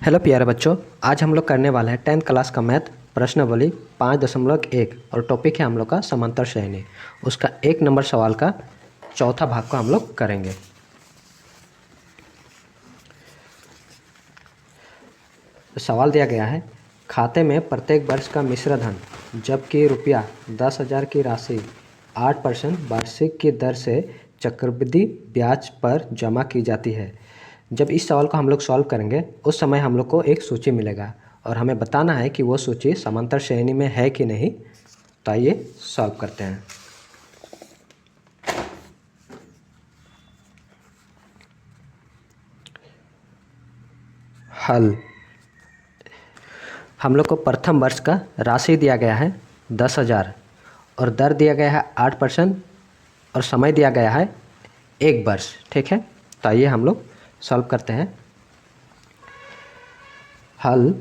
Hello प्यारे बच्चों, आज हम लोग करने वाले हैं 10th क्लास का मैथ प्रश्नावली 5.1 और टॉपिक है हम लोग का समांतर श्रेणी। उसका 1 नंबर सवाल का चौथा भाग को हम लोग करेंगे। सवाल दिया गया है, खाते में प्रत्येक वर्ष का मिश्र धन जबकि रुपया 10,000 की राशि 8% वार्षिक की दर से चक्रवृद्धि ब्याज पर जमा की जाती है। जब इस सवाल को हम लोग सॉल्व करेंगे उस समय हम लोग को एक सूची मिलेगा और हमें बताना है कि वो सूची समांतर श्रेणी में है कि नहीं। तो आइए सॉल्व करते हैं। हल। हम लोग को प्रथम वर्ष का राशि दिया गया है 10,000 और दर दिया गया है 8% और समय दिया गया है 1 वर्ष। ठीक है, तो आइए हम लोग सॉल्व करते हैं। हल।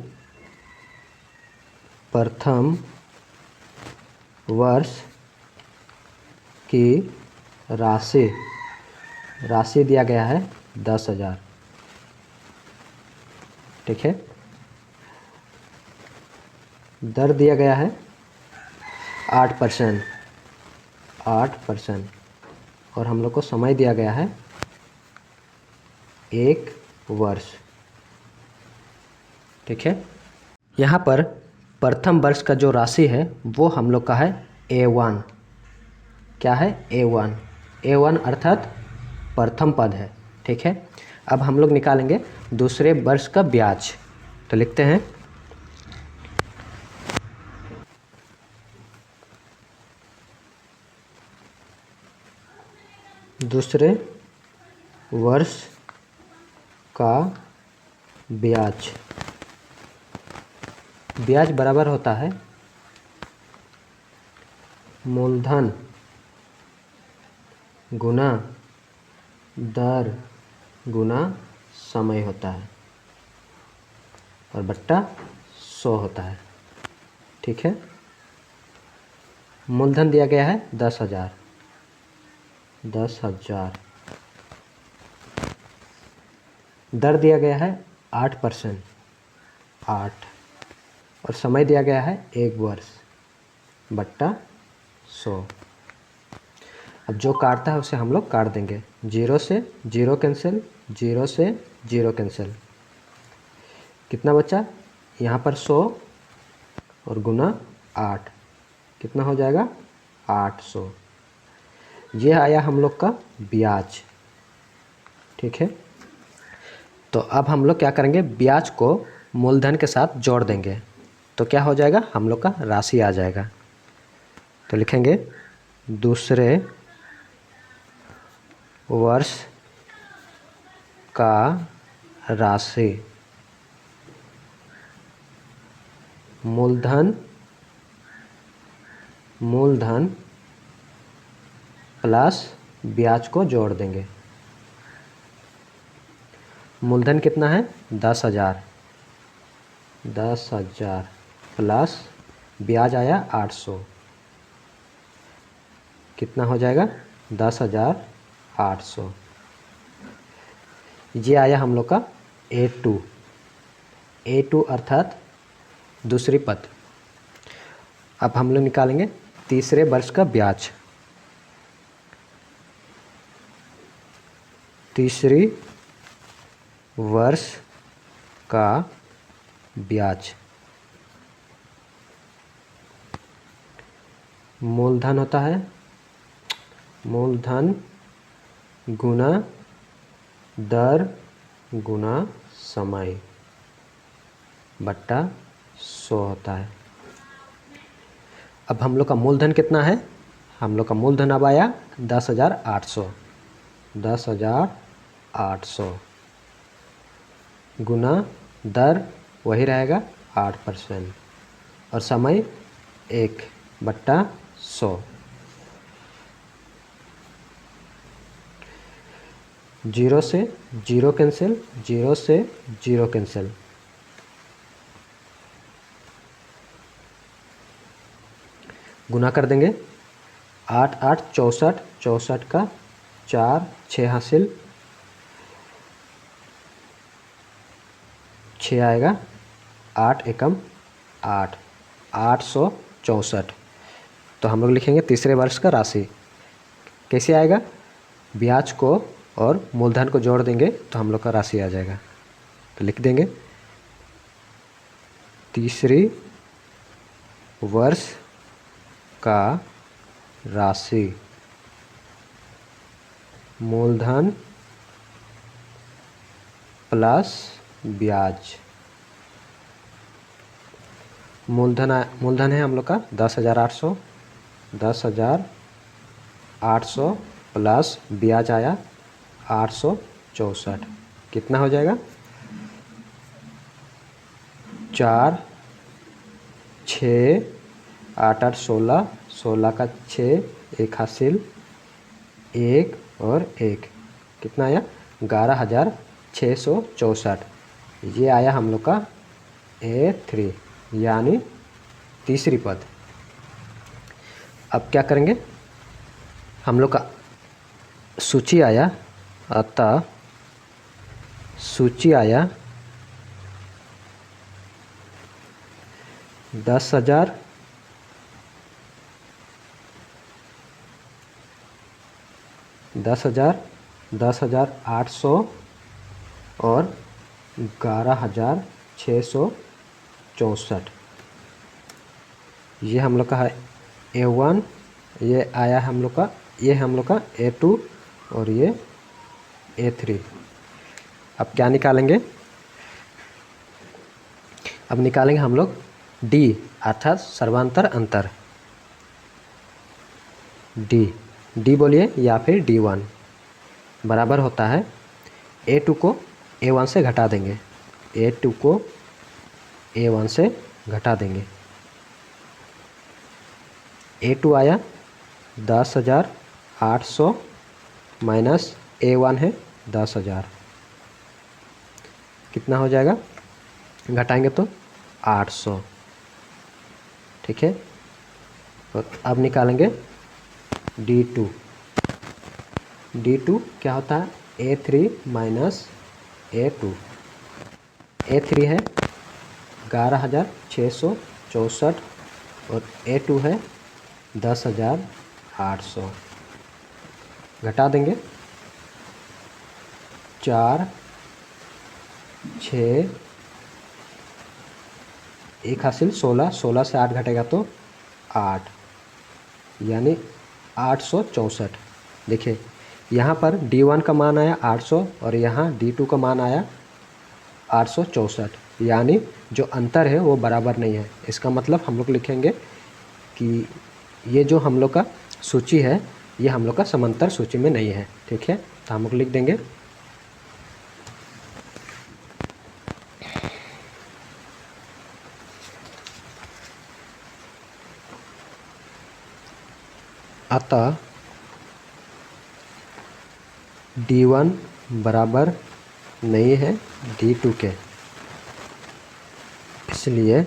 प्रथम वर्ष की राशि दिया गया है 10,000। ठीक है, दर दिया गया है 8% और हम लोग को समय दिया गया है 1 वर्ष। ठीक है, यहाँ पर प्रथम वर्ष का जो राशि है वो हम लोग का है A1। क्या है? A1 अर्थात प्रथम पद है। ठीक है, अब हम लोग निकालेंगे दूसरे वर्ष का ब्याज। तो लिखते हैं दूसरे वर्ष का ब्याज। ब्याज बराबर होता है मूलधन गुना दर गुना समय होता है और बट्टा 100 होता है। ठीक है, मूलधन दिया गया है 10,000। दर दिया गया है 8%, 8 और समय दिया गया है 1 वर्ष बट्टा 100। अब जो काटता है उसे हम लोग काट देंगे। 0 से 0 कैंसिल, 0 से 0 कैंसिल। कितना बचा? यहाँ पर 100 और गुना 8 कितना हो जाएगा? 800। ये आया हम लोग का ब्याज। ठीक है, तो अब हम लोग क्या करेंगे, ब्याज को मूलधन के साथ जोड़ देंगे तो क्या हो जाएगा, हम लोग का राशि आ जाएगा। तो लिखेंगे दूसरे वर्ष का राशि मूलधन प्लस ब्याज को जोड़ देंगे। मूलधन कितना है? 10,000 प्लस ब्याज आया 800। कितना हो जाएगा? 10,800। ये आया हम लोग का A2 अर्थात दूसरी पद। अब हम लोग निकालेंगे तीसरे वर्ष का ब्याज। तीसरी वर्ष का ब्याज मूलधन होता है मूलधन गुना दर गुना समय बट्टा 100 होता है। अब हम लोग का मूलधन कितना है? हम लोग का मूलधन अब आया 10,800 गुना दर वही रहेगा 8% और समय 1 बट्टा 100। 0 से 0 कैंसिल, 0 से 0 कैंसिल। गुना कर देंगे 8 8 64, 64 का 4 6 हासिल 6 आएगा, 8 एकम 8, 864। तो हम लोग लिखेंगे तीसरे वर्ष का राशि। कैसे आएगा? ब्याज को और मूलधन को जोड़ देंगे तो हम लोग का राशि आ जाएगा। तो लिख देंगे तीसरी वर्ष का राशि, मूलधन प्लस ब्याज। मूलधन है हम लोग का 10,800, 10,800 प्लस ब्याज आया 864। कितना हो जाएगा? 4, 6, 8, 8, 16, 16 का 6, 1 हासिल 1 और 1, कितना आया? 11,664। ये आया हम लोग का A3 यानी तीसरी पद। अब क्या करेंगे? हम लोग का सूची आया, अतः सूची आया 10,000, 10,000, 10,800 और 11,664। ये हम लोग का है A1, ये आया हम लोग का, ये हम लोग का A2 और ये A3। अब क्या निकालेंगे? अब निकालेंगे हम लोग D अर्थात सर्वांतर अंतर। D बोलिए या फिर D1 बराबर होता है A2 को A1 से घटा देंगे, A2 को A1 से घटा देंगे। A2 आया 10,800 माइनस A1 है 10,000, कितना हो जाएगा? घटाएंगे तो 800। ठीक है। और अब निकालेंगे D2। D2 क्या होता है? A3 minus A2। A3 है 11,664 और A2 है 10,800। घटा देंगे 4, 6, 1 हासिल 16, 16 से 8 घटेगा तो 8 यानी 864। देखिए यहाँ पर D1 का मान आया 800 और यहाँ D2 का मान आया 864, यानी जो अंतर है वो बराबर नहीं है। इसका मतलब हम लोग लिखेंगे कि ये जो हम लोग का सूची है ये हम लोग का समांतर सूची में नहीं है। ठीक है, तो हम लोग लिख देंगे अतः D1 बराबर नहीं है D2 के, इसलिए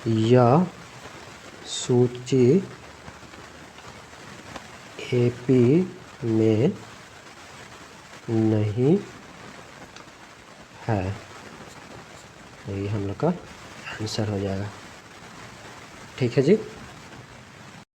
यह सूची AP में नहीं है। ये हम लोग का आंसर हो जाएगा। ठीक है जी।